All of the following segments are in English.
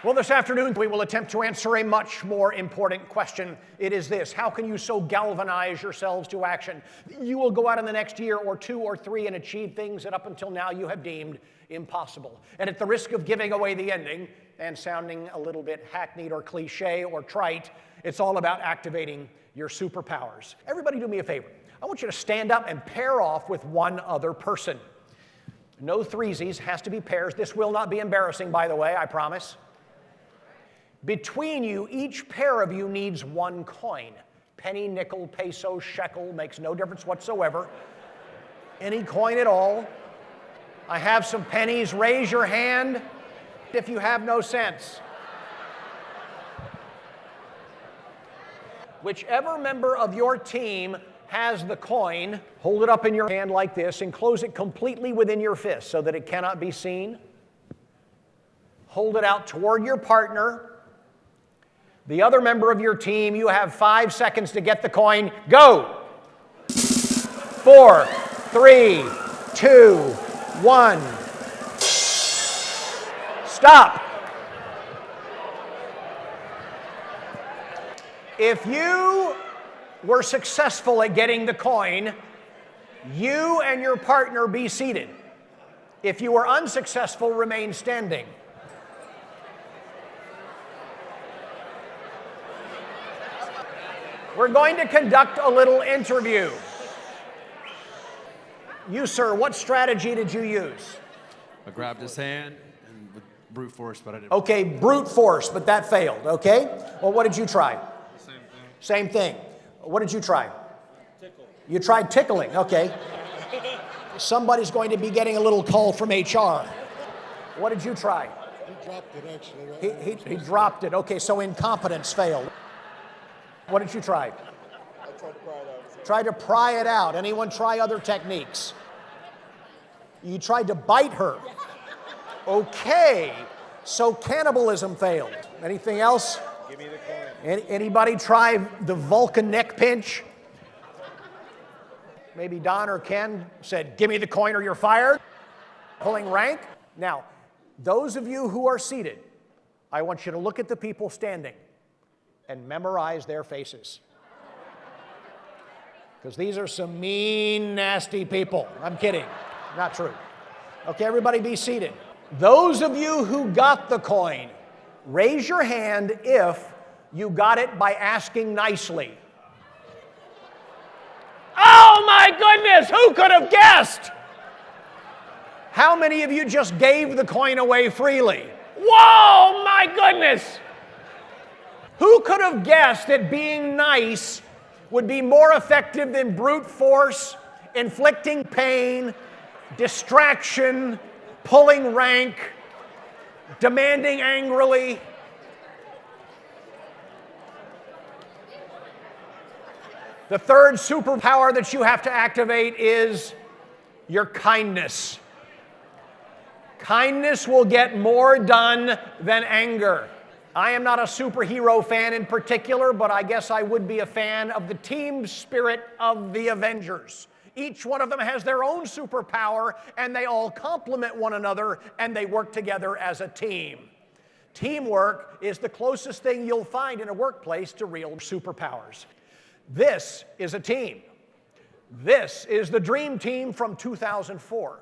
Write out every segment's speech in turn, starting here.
Well, this afternoon we will attempt to answer a much more important question. It is this: how can you so galvanize yourselves to action? You will go out in the next year or two or three and achieve things that up until now you have deemed impossible. And at the risk of giving away the ending and sounding a little bit hackneyed or cliche or trite, it's all about activating your superpowers. Everybody do me a favor. I want you to stand up and pair off with one other person. No threesies, has to be pairs. This will not be embarrassing, by the way, I promise. Between you, each pair of you needs one coin. Penny, nickel, peso, shekel, makes no difference whatsoever. Any coin at all. I have some pennies. Raise your hand if you have no sense. Whichever member of your team has the coin, hold it up in your hand like this, enclose it completely within your fist so that it cannot be seen. Hold it out toward your partner. The other member of your team, you have 5 seconds to get the coin. Go! 4, 3, 2, 1. Stop. If you were successful at getting the coin, you and your partner be seated. If you were unsuccessful, remain standing. We're going to conduct a little interview. You, sir, what strategy did you use? I grabbed his hand and with brute force, but I didn't. Okay, brute force, but that failed, okay? Well, what did you try? The same thing. Same thing. What did you try? Tickle. You tried tickling, okay. Somebody's going to be getting a little call from HR. What did you try? He dropped it, actually. Right He dropped it. Okay, so incompetence failed. What did you try? I tried to pry it out. Tried to pry it out. Anyone try other techniques? You tried to bite her. Okay, so cannibalism failed. Anything else? Give me the coin. Anybody try the Vulcan neck pinch? Maybe Don or Ken said, give me the coin or you're fired. Pulling rank. Now, those of you who are seated, I want you to look at the people standing and memorize their faces. Because these are some mean, nasty people. I'm kidding. Not true. Okay, everybody be seated. Those of you who got the coin, raise your hand if you got it by asking nicely. Oh my goodness, who could have guessed? How many of you just gave the coin away freely? Whoa, my goodness! Who could have guessed that being nice would be more effective than brute force, inflicting pain, distraction, pulling rank, demanding angrily? The third superpower that you have to activate is your kindness. Kindness will get more done than anger. I am not a superhero fan in particular, but I guess I would be a fan of the team spirit of the Avengers. Each one of them has their own superpower, and they all complement one another, and they work together as a team. Teamwork is the closest thing you'll find in a workplace to real superpowers. This is a team. This is the Dream Team from 2004.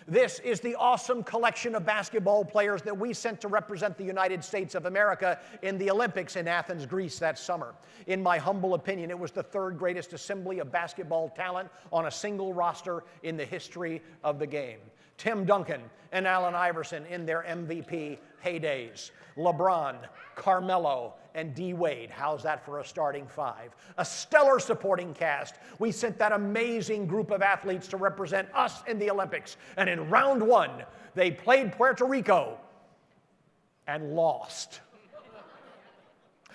This is the awesome collection of basketball players that we sent to represent the United States of America in the Olympics in Athens, Greece that summer. In my humble opinion, it was the third greatest assembly of basketball talent on a single roster in the history of the game. Tim Duncan and Allen Iverson in their MVP heydays. LeBron, Carmelo, and D-Wade. How's that for a starting five? A stellar supporting cast. We sent that amazing group of athletes to represent us in the Olympics. And in round one, they played Puerto Rico and lost.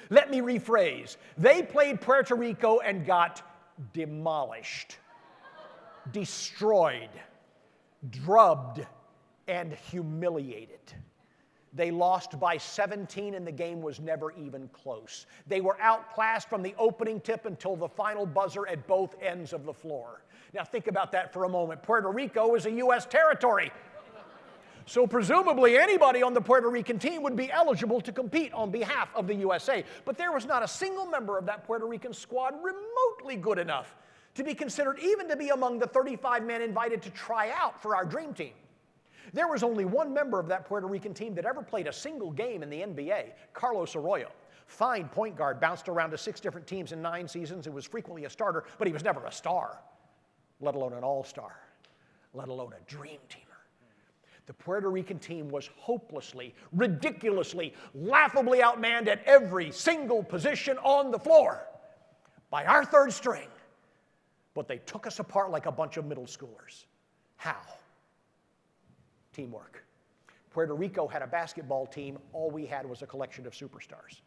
Let me rephrase. They played Puerto Rico and got demolished, destroyed, drubbed, and humiliated. They lost by 17, and the game was never even close. They were outclassed from the opening tip until the final buzzer at both ends of the floor. Now think about that for a moment. Puerto Rico is a U.S. territory. So presumably anybody on the Puerto Rican team would be eligible to compete on behalf of the USA. But there was not a single member of that Puerto Rican squad remotely good enough to be considered even to be among the 35 men invited to try out for our dream team. There was only one member of that Puerto Rican team that ever played a single game in the NBA, Carlos Arroyo. Fine point guard, bounced around to 6 different teams in 9 seasons, and was frequently a starter, but he was never a star, let alone an all-star, let alone a dream teamer. The Puerto Rican team was hopelessly, ridiculously, laughably outmanned at every single position on the floor by our third string. But they took us apart like a bunch of middle schoolers. How? Teamwork. Puerto Rico had a basketball team. All we had was a collection of superstars.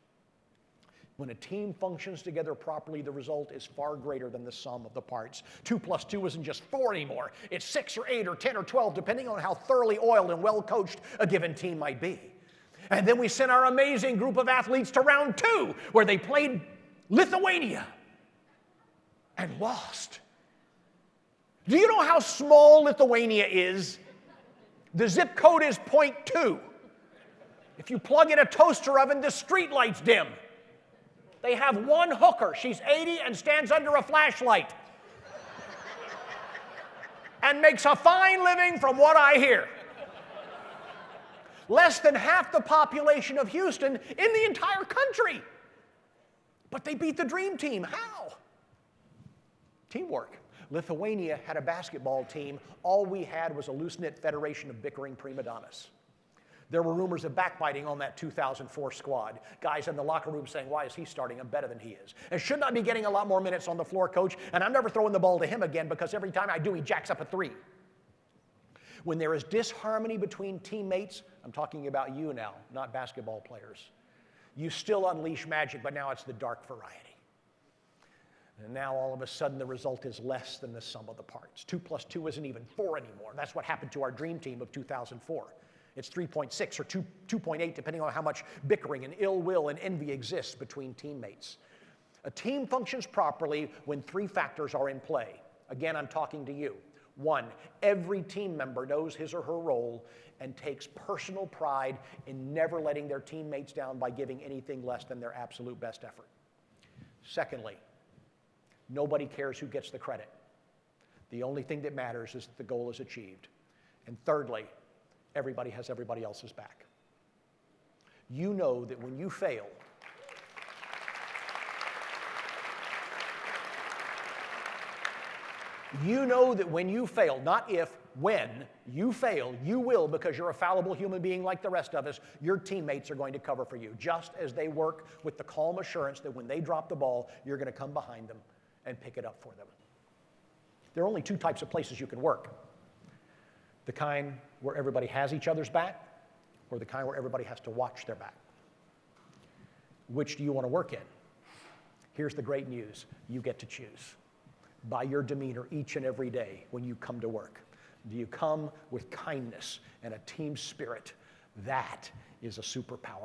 When a team functions together properly, the result is far greater than the sum of the parts. 2 plus 2 isn't just 4 anymore. It's 6 or 8 or 10 or 12, depending on how thoroughly oiled and well coached a given team might be. And then we sent our amazing group of athletes to round 2, where they played Lithuania and lost. Do you know how small Lithuania is? The zip code is 0.2. If you plug in a toaster oven, the street lights dim. They have one hooker. She's 80 and stands under a flashlight. And makes a fine living from what I hear. Less than half the population of Houston in the entire country. But they beat the dream team. How? Teamwork. Lithuania had a basketball team. All we had was a loose-knit federation of bickering prima donnas. There were rumors of backbiting on that 2004 squad. Guys in the locker room saying, why is he starting? I'm better than he is. And should not be getting a lot more minutes on the floor, coach. And I'm never throwing the ball to him again because every time I do, he jacks up a 3. When there is disharmony between teammates, I'm talking about you now, not basketball players. You still unleash magic, but now it's the dark variety. And now all of a sudden the result is less than the sum of the parts. 2 plus 2 isn't even 4 anymore. That's what happened to our dream team of 2004. It's 3.6 or 2.8, depending on how much bickering and ill will and envy exists between teammates. A team functions properly when 3 factors are in play. Again, I'm talking to you. 1, every team member knows his or her role and takes personal pride in never letting their teammates down by giving anything less than their absolute best effort. Secondly, nobody cares who gets the credit. The only thing that matters is that the goal is achieved. And thirdly, everybody has everybody else's back. You know that when you fail, not if, when you fail, you will, because you're a fallible human being like the rest of us, your teammates are going to cover for you, just as they work with the calm assurance that when they drop the ball, you're going to come behind them and pick it up for them. There are only 2 types of places you can work. The kind where everybody has each other's back, or the kind where everybody has to watch their back. Which do you want to work in? Here's the great news. You get to choose. By your demeanor each and every day when you come to work. Do you come with kindness and a team spirit? That is a superpower.